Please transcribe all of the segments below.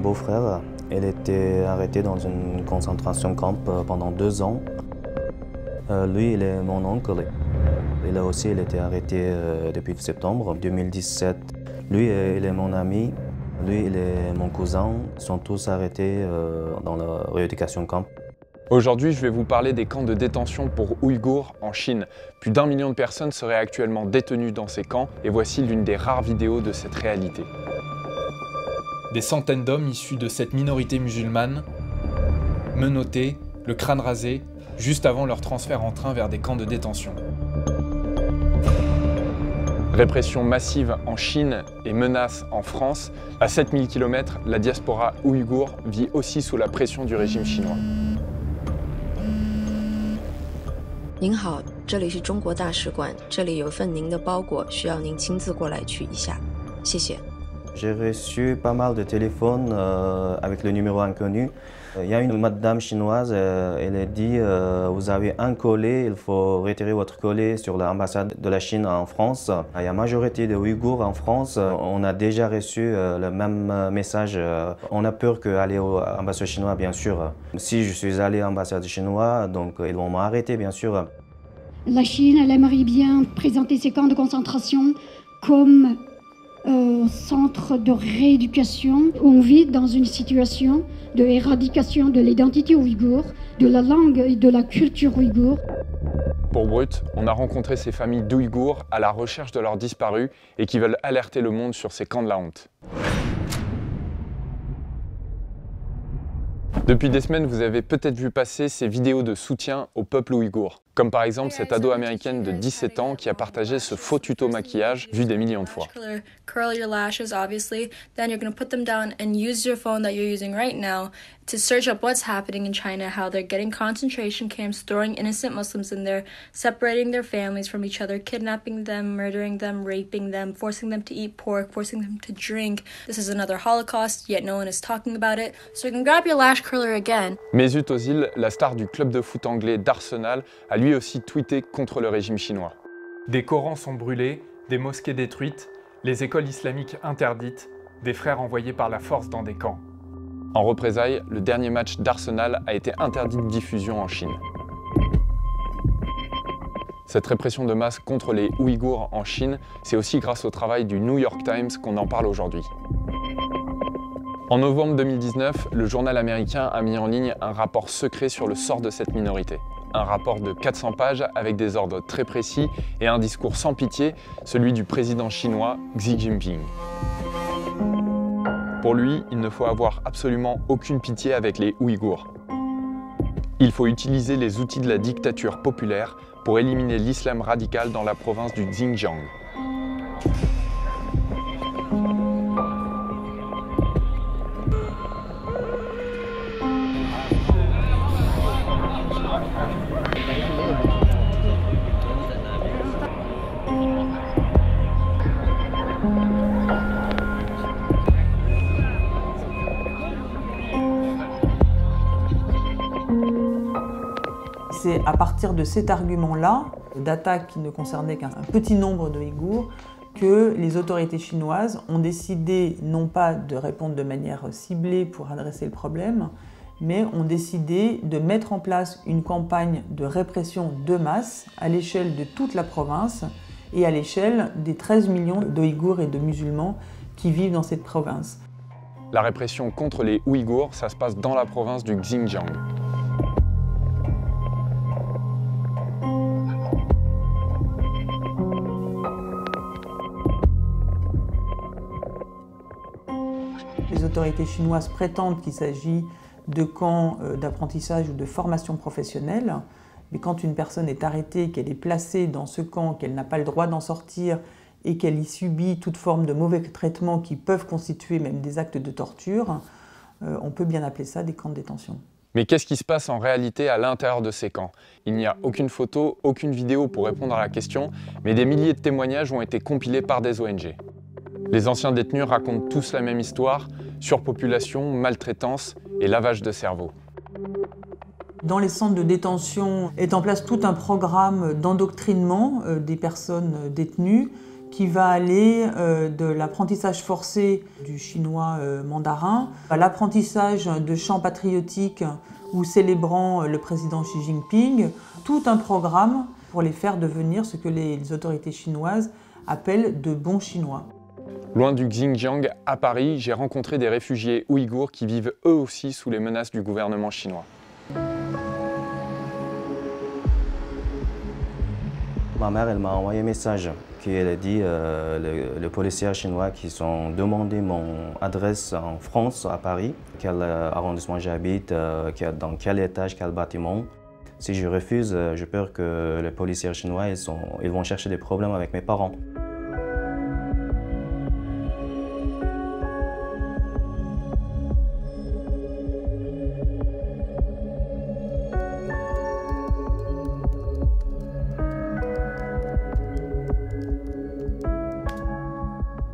beau-frère. Il était arrêté dans une concentration camp pendant 2 ans. Lui, il est mon oncle. Il a aussi été arrêté depuis septembre 2017. Lui, il est mon ami. Lui, il est mon cousin. Ils sont tous arrêtés dans la rééducation camp. Aujourd'hui, je vais vous parler des camps de détention pour Ouïghours en Chine. Plus d'1 million de personnes seraient actuellement détenues dans ces camps et voici l'une des rares vidéos de cette réalité. Des centaines d'hommes issus de cette minorité musulmane, menottés, le crâne rasé, juste avant leur transfert en train vers des camps de détention. Répression massive en Chine et menaces en France. À 7000 km, la diaspora ouïghour vit aussi sous la pression du régime chinois. 您好，这里是中国大使馆，这里有份您的包裹，需要您亲自过来取一下，谢谢。 J'ai reçu pas mal de téléphones avec le numéro inconnu. Il y a une madame chinoise, elle a dit vous avez un colis, il faut retirer votre colis sur l'ambassade de la Chine en France. Il y a la majorité de Ouïghours en France. On a déjà reçu le même message. On a peur qu'aller à l'ambassade chinoise, bien sûr. Si je suis allé à l'ambassade chinoise, donc ils vont m'arrêter, bien sûr. La Chine, elle aimerait bien présenter ces camps de concentration comme centre de rééducation. On vit dans une situation de éradication de l'identité ouïghour, de la langue et de la culture ouïghour. Pour Brut, on a rencontré ces familles d'Ouïghours à la recherche de leurs disparus et qui veulent alerter le monde sur ces camps de la honte. Depuis des semaines, vous avez peut-être vu passer ces vidéos de soutien au peuple ouïghour. Comme par exemple cette ado américaine de 17 ans qui a partagé ce faux tuto maquillage vu des millions de fois. Curl your lashes, obviously. Then you're going to put them down and use your phone that you're using right now to search up what's happening in China, how they're getting concentration camps, throwing innocent Muslims in there, separating their families from each other, kidnapping them, murdering them, raping them, forcing them to eat pork, forcing them to drink. This is another Holocaust, yet no one is talking about it. So you can grab your lash curler again. Mesut Özil, la star du club de foot anglais d'Arsenal, a lui aussi tweeté contre le régime chinois. Des Corans sont brûlés, des mosquées détruites, les écoles islamiques interdites, des frères envoyés par la force dans des camps. En représailles, le dernier match d'Arsenal a été interdit de diffusion en Chine. Cette répression de masse contre les Ouïghours en Chine, c'est aussi grâce au travail du New York Times qu'on en parle aujourd'hui. En novembre 2019, le journal américain a mis en ligne un rapport secret sur le sort de cette minorité. Un rapport de 400 pages avec des ordres très précis et un discours sans pitié, celui du président chinois Xi Jinping. Pour lui, il ne faut avoir absolument aucune pitié avec les Ouïghours. Il faut utiliser les outils de la dictature populaire pour éliminer l'islam radical dans la province du Xinjiang. C'est à partir de cet argument-là, d'attaque qui ne concernait qu'un petit nombre de Ouïghours, que les autorités chinoises ont décidé non pas de répondre de manière ciblée pour adresser le problème, mais ont décidé de mettre en place une campagne de répression de masse à l'échelle de toute la province et à l'échelle des 13 millions d'Ouïghours et de musulmans qui vivent dans cette province. La répression contre les Ouïghours, ça se passe dans la province du Xinjiang. Les autorités chinoises prétendent qu'il s'agit de camps d'apprentissage ou de formation professionnelle, mais quand une personne est arrêtée, qu'elle est placée dans ce camp, qu'elle n'a pas le droit d'en sortir et qu'elle y subit toute forme de mauvais traitements qui peuvent constituer même des actes de torture, on peut bien appeler ça des camps de détention. Mais qu'est-ce qui se passe en réalité à l'intérieur de ces camps? Il n'y a aucune photo, aucune vidéo pour répondre à la question, mais des milliers de témoignages ont été compilés par des ONG. Les anciens détenus racontent tous la même histoire, surpopulation, maltraitance et lavage de cerveau. Dans les centres de détention est en place tout un programme d'endoctrinement des personnes détenues qui va aller de l'apprentissage forcé du chinois mandarin à l'apprentissage de chants patriotiques ou célébrant le président Xi Jinping, tout un programme pour les faire devenir ce que les autorités chinoises appellent de bons Chinois. Loin du Xinjiang, à Paris, j'ai rencontré des réfugiés ouïghours qui vivent eux aussi sous les menaces du gouvernement chinois. Ma mère, elle m'a envoyé un message elle a dit le policier chinois qui ont demandé mon adresse en France, à Paris, quel arrondissement j'habite, dans quel étage, quel bâtiment. Si je refuse, j'ai peur que les policiers chinois ils vont chercher des problèmes avec mes parents.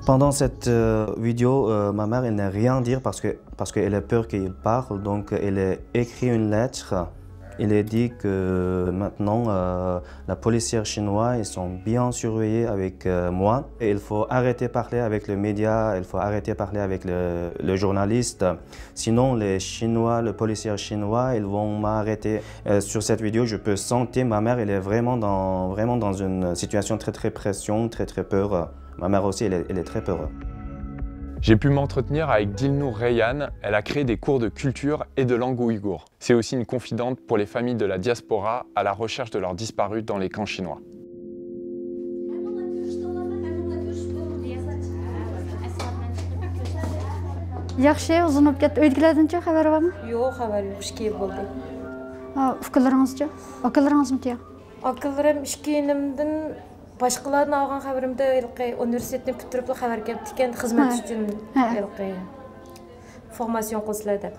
Pendant cette vidéo, ma mère n'a rien dit parce qu'elle a peur qu'il parle, donc elle a écrit une lettre. Elle a dit que maintenant, la policière chinoise, ils sont bien surveillés avec moi. Et il faut arrêter de parler avec les médias, il faut arrêter de parler avec le journaliste. Sinon, les Chinois, le policier chinois, ils vont m'arrêter. Sur cette vidéo, je peux sentir ma mère, elle est vraiment dans une situation très pression, très peur. Ma mère aussi, elle est très peureuse. J'ai pu m'entretenir avec Dilnour Reyhan. Elle a créé des cours de culture et de langue ouïghour. C'est aussi une confidente pour les familles de la diaspora à la recherche de leurs disparus dans les camps chinois. Yaxshi, uzunib ketdi. Uydagilardan-chi xabar bormi? Yo'q, xabar yo'q. Ishga bo'ldi. Ukalaringiz-chi? Akalaringizmi-chi? Akalarim ishkinimdan boshqalardan olgan xabarimda universitetni bitirib xabar kelibdi ekan, xizmat uchun formasyon qilsizlar deb.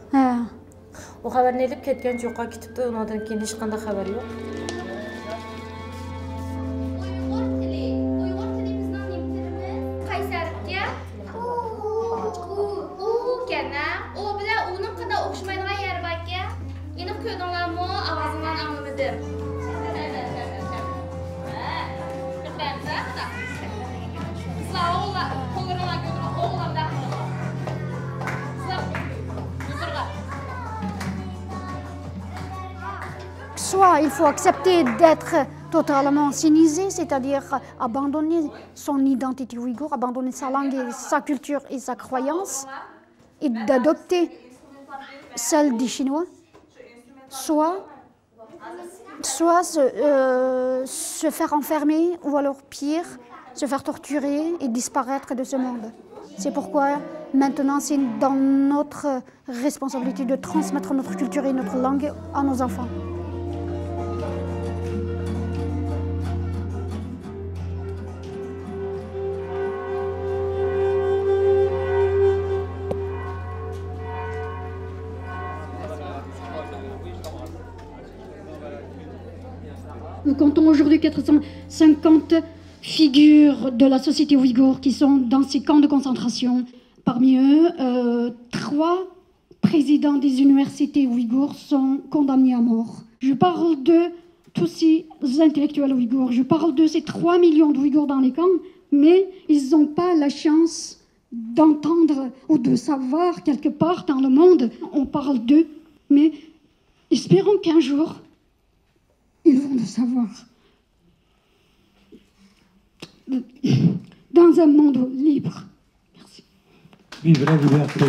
O xabarni olib ketgan yo'qqa ketibdi, undan keyin hech qanday xabar yo'q. Soit il faut accepter d'être totalement sinisé, c'est-à-dire abandonner son identité ouïghour, abandonner sa langue, et sa culture et sa croyance, et d'adopter celle des Chinois, soit se faire enfermer, ou alors pire, se faire torturer et disparaître de ce monde. C'est pourquoi maintenant c'est dans notre responsabilité de transmettre notre culture et notre langue à nos enfants. Nous comptons aujourd'hui 450 figures de la société ouïghour qui sont dans ces camps de concentration. Parmi eux, 3 présidents des universités ouïghours sont condamnés à mort. Je parle de tous ces intellectuels ouïghours, je parle de ces 3 millions d'ouïghours dans les camps, mais ils n'ont pas la chance d'entendre ou de savoir quelque part dans le monde, on parle d'eux, mais espérons qu'un jour, ils vont le savoir. Dans un monde libre. Merci. Vive la liberté.